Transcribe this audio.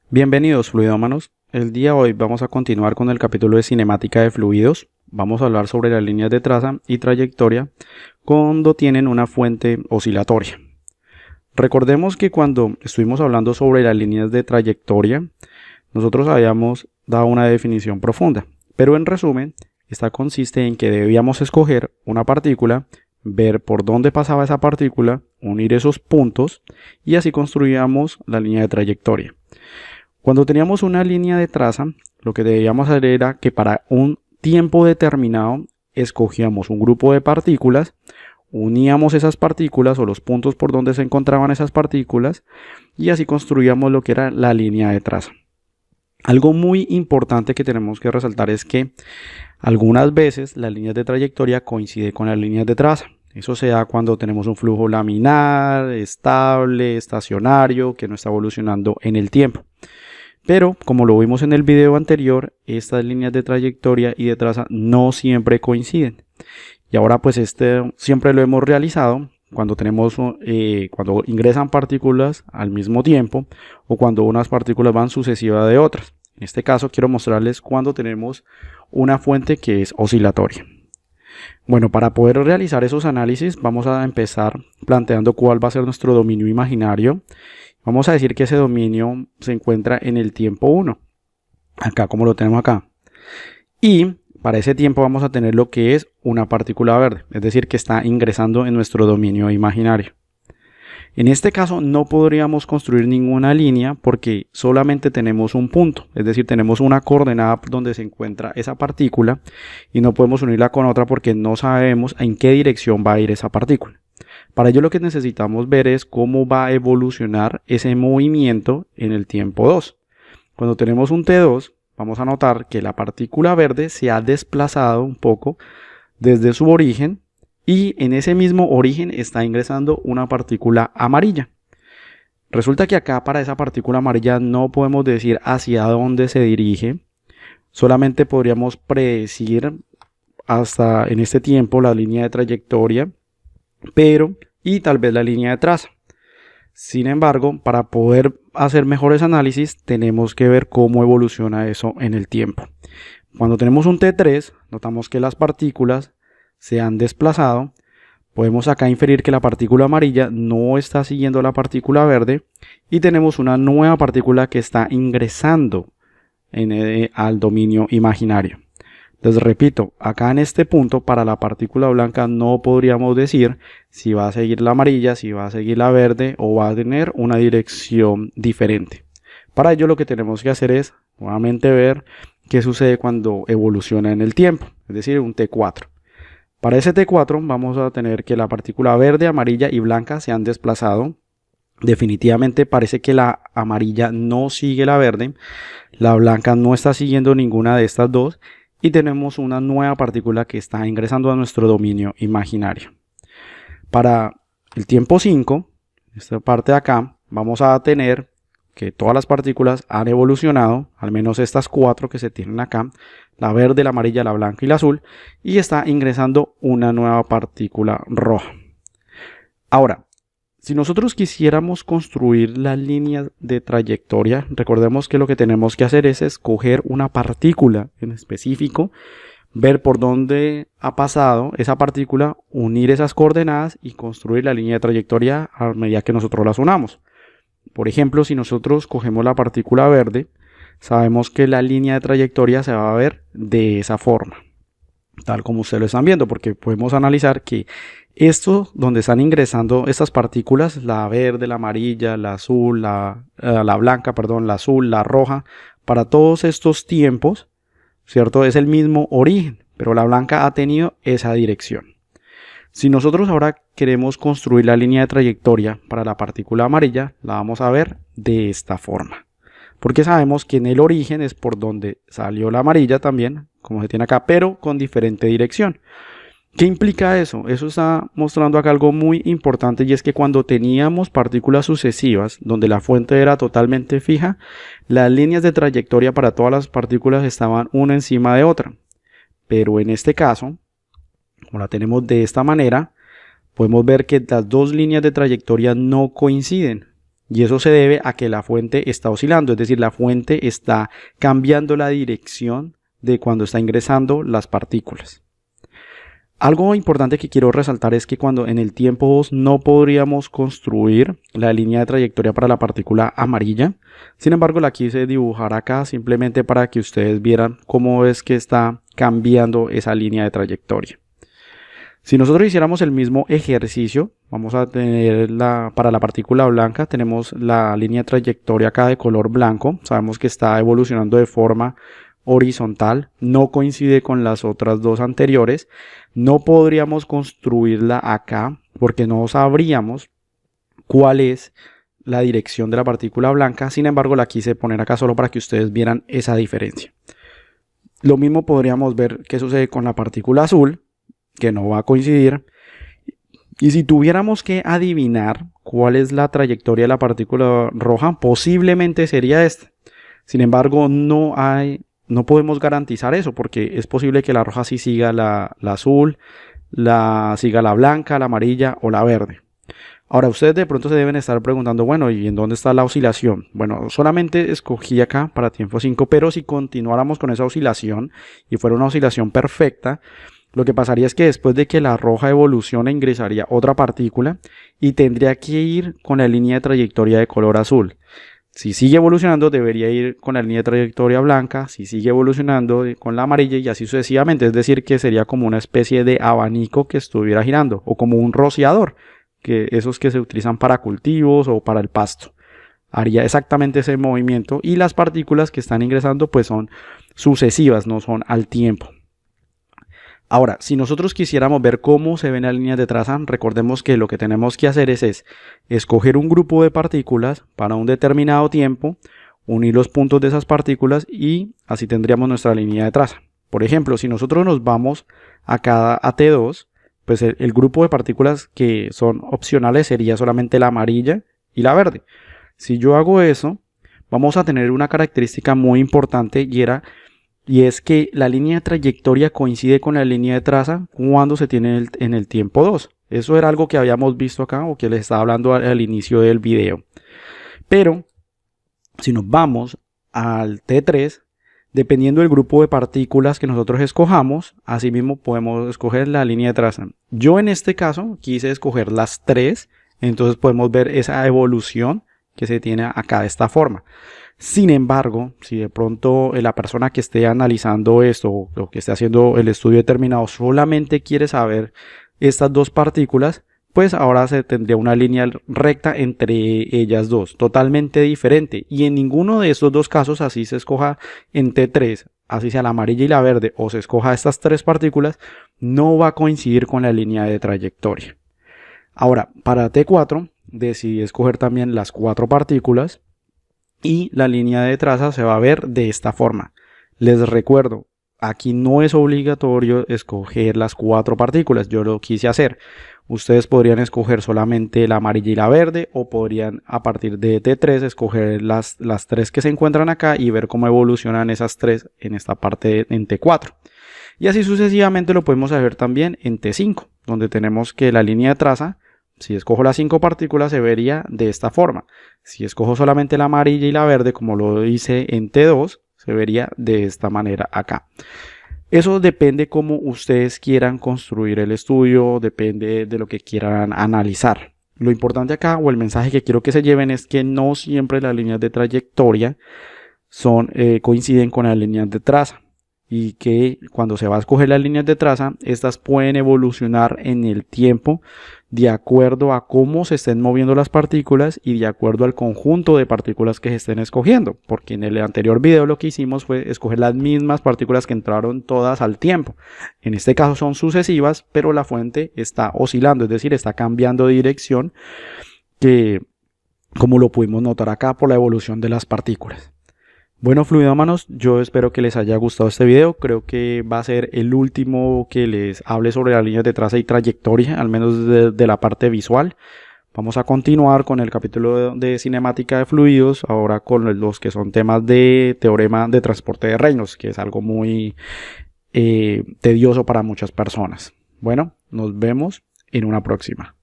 Bienvenidos fluidómanos. El día de hoy vamos a continuar con el capítulo de cinemática de fluidos. Vamos a hablar sobre las líneas de traza y trayectoria cuando tienen una fuente oscilatoria. Recordemos que cuando estuvimos hablando sobre las líneas de trayectoria, nosotros habíamos dado una definición profunda, pero en resumen, esta consiste en que debíamos escoger una partícula, ver por dónde pasaba esa partícula, unir esos puntos y así construíamos la línea de trayectoria. Cuando teníamos una línea de traza, lo que debíamos hacer era que para un tiempo determinado escogíamos un grupo de partículas, uníamos esas partículas o los puntos por donde se encontraban esas partículas y así construíamos lo que era la línea de traza. Algo muy importante que tenemos que resaltar es que algunas veces las líneas de trayectoria coinciden con las líneas de traza. Eso se da cuando tenemos un flujo laminar, estable, estacionario, que no está evolucionando en el tiempo. Pero, como lo vimos en el video anterior, estas líneas de trayectoria y de traza no siempre coinciden. Y ahora pues siempre lo hemos realizado cuando cuando ingresan partículas al mismo tiempo o cuando unas partículas van sucesivas de otras. En este caso quiero mostrarles cuando tenemos una fuente que es oscilatoria. Bueno, para poder realizar esos análisis vamos a empezar planteando cuál va a ser nuestro dominio imaginario. Vamos a decir que ese dominio se encuentra en el tiempo 1, acá como lo tenemos acá. Y para ese tiempo vamos a tener lo que es una partícula verde, es decir, que está ingresando en nuestro dominio imaginario. En este caso no podríamos construir ninguna línea porque solamente tenemos un punto, es decir, tenemos una coordenada donde se encuentra esa partícula y no podemos unirla con otra porque no sabemos en qué dirección va a ir esa partícula. Para ello lo que necesitamos ver es cómo va a evolucionar ese movimiento en el tiempo 2. Cuando tenemos un T2, vamos a notar que la partícula verde se ha desplazado un poco desde su origen y en ese mismo origen está ingresando una partícula amarilla. Resulta que acá para esa partícula amarilla no podemos decir hacia dónde se dirige, solamente podríamos predecir hasta en este tiempo la línea de trayectoria, y tal vez la línea de traza. Sin embargo, para poder hacer mejores análisis tenemos que ver cómo evoluciona eso en el tiempo. Cuando tenemos un T3, notamos que las partículas se han desplazado. Podemos acá inferir que la partícula amarilla no está siguiendo la partícula verde y tenemos una nueva partícula que está ingresando al dominio imaginario. Les repito, acá en este punto para la partícula blanca no podríamos decir si va a seguir la amarilla, si va a seguir la verde o va a tener una dirección diferente. Para ello lo que tenemos que hacer es nuevamente ver qué sucede cuando evoluciona en el tiempo, es decir, un T4. Para ese T4 vamos a tener que la partícula verde, amarilla y blanca se han desplazado. Definitivamente parece que la amarilla no sigue la verde, la blanca no está siguiendo ninguna de estas dos. Y tenemos una nueva partícula que está ingresando a nuestro dominio imaginario. Para el tiempo 5, esta parte de acá, vamos a tener que todas las partículas han evolucionado, al menos estas 4 que se tienen acá, la verde, la amarilla, la blanca y la azul, y está ingresando una nueva partícula roja. Ahora, si nosotros quisiéramos construir las líneas de trayectoria, recordemos que lo que tenemos que hacer es escoger una partícula en específico, ver por dónde ha pasado esa partícula, unir esas coordenadas y construir la línea de trayectoria a medida que nosotros las unamos. Por ejemplo, si nosotros cogemos la partícula verde, sabemos que la línea de trayectoria se va a ver de esa forma, tal como ustedes lo están viendo, porque podemos analizar que esto donde están ingresando estas partículas, la verde, la amarilla, la azul, la blanca, perdón, la azul, la roja, para todos estos tiempos, ¿cierto? Es el mismo origen, pero la blanca ha tenido esa dirección. Si nosotros ahora queremos construir la línea de trayectoria para la partícula amarilla, la vamos a ver de esta forma. Porque sabemos que en el origen es por donde salió la amarilla también, como se tiene acá, pero con diferente dirección. ¿Qué implica eso? Eso está mostrando acá algo muy importante y es que cuando teníamos partículas sucesivas donde la fuente era totalmente fija, las líneas de trayectoria para todas las partículas estaban una encima de otra. Pero en este caso, como la tenemos de esta manera, podemos ver que las dos líneas de trayectoria no coinciden. y eso se debe a que la fuente está oscilando, es decir, la fuente está cambiando la dirección de cuando está ingresando las partículas. Algo importante que quiero resaltar es que cuando en el tiempo 2 no podríamos construir la línea de trayectoria para la partícula amarilla. Sin embargo, la quise dibujar acá simplemente para que ustedes vieran cómo es que está cambiando esa línea de trayectoria. Si nosotros hiciéramos el mismo ejercicio, vamos a tener para la partícula blanca, tenemos la línea de trayectoria acá de color blanco. Sabemos que está evolucionando de forma horizontal, no coincide con las otras dos anteriores. No podríamos construirla acá porque no sabríamos cuál es la dirección de la partícula blanca. Sin embargo, la quise poner acá solo para que ustedes vieran esa diferencia. Lo mismo podríamos ver qué sucede con la partícula azul, que no va a coincidir. Y si tuviéramos que adivinar cuál es la trayectoria de la partícula roja, posiblemente sería esta. Sin embargo, no podemos garantizar eso porque es posible que la roja sí siga la azul, siga la blanca, la amarilla o la verde. Ahora, ustedes de pronto se deben estar preguntando, bueno, ¿y en dónde está la oscilación? Bueno, solamente escogí acá para tiempo 5, pero si continuáramos con esa oscilación y fuera una oscilación perfecta, lo que pasaría es que después de que la roja evolucione ingresaría otra partícula y tendría que ir con la línea de trayectoria de color azul. Si sigue evolucionando, debería ir con la línea de trayectoria blanca. Si sigue evolucionando, con la amarilla y así sucesivamente. Es decir, que sería como una especie de abanico que estuviera girando o como un rociador, que esos que se utilizan para cultivos o para el pasto. Haría exactamente ese movimiento y las partículas que están ingresando pues son sucesivas, no son al tiempo. Ahora, si nosotros quisiéramos ver cómo se ven las líneas de traza, recordemos que lo que tenemos que hacer es escoger un grupo de partículas para un determinado tiempo, unir los puntos de esas partículas y así tendríamos nuestra línea de traza. Por ejemplo, si nosotros nos vamos acá a T2, pues el grupo de partículas que son opcionales sería solamente la amarilla y la verde. Si yo hago eso, vamos a tener una característica muy importante y es que la línea de trayectoria coincide con la línea de traza cuando se tiene en el tiempo 2. Eso era algo que habíamos visto acá o que les estaba hablando al inicio del video. Pero si nos vamos al T3, dependiendo del grupo de partículas que nosotros escojamos, asimismo podemos escoger la línea de traza. Yo en este caso quise escoger las 3, entonces podemos ver esa evolución que se tiene acá de esta forma. Sin embargo, si de pronto la persona que esté analizando esto o que esté haciendo el estudio determinado solamente quiere saber estas dos partículas, pues ahora se tendría una línea recta entre ellas dos, totalmente diferente. Y en ninguno de estos dos casos, así se escoja en T3, así sea la amarilla y la verde, o se escoja estas tres partículas, no va a coincidir con la línea de trayectoria. Ahora, para T4, decidí escoger también las 4 partículas. Y la línea de traza se va a ver de esta forma. Les recuerdo, aquí no es obligatorio escoger las 4 partículas. Yo lo quise hacer. Ustedes podrían escoger solamente la amarilla y la verde o podrían a partir de T3 escoger las 3 que se encuentran acá y ver cómo evolucionan esas 3 en esta parte en T4. Y así sucesivamente lo podemos hacer también en T5, donde tenemos que la línea de traza, si escojo las 5 partículas, se vería de esta forma. Si escojo solamente la amarilla y la verde, como lo hice en T2, se vería de esta manera acá. Eso depende cómo ustedes quieran construir el estudio, depende de lo que quieran analizar. Lo importante acá, o el mensaje que quiero que se lleven, es que no siempre las líneas de trayectoria coinciden con las líneas de traza. Y que cuando se va a escoger las líneas de traza, estas pueden evolucionar en el tiempo de acuerdo a cómo se estén moviendo las partículas y de acuerdo al conjunto de partículas que se estén escogiendo, porque en el anterior video lo que hicimos fue escoger las mismas partículas que entraron todas al tiempo. En este caso son sucesivas, pero la fuente está oscilando, es decir, está cambiando de dirección, como lo pudimos notar acá por la evolución de las partículas. Bueno, fluidómanos, yo espero que les haya gustado este video. Creo que va a ser el último que les hable sobre las líneas de traza y trayectoria, al menos de la parte visual. Vamos a continuar con el capítulo de cinemática de fluidos, ahora con los que son temas de teorema de transporte de Reynolds, que es algo muy tedioso para muchas personas. Bueno, nos vemos en una próxima.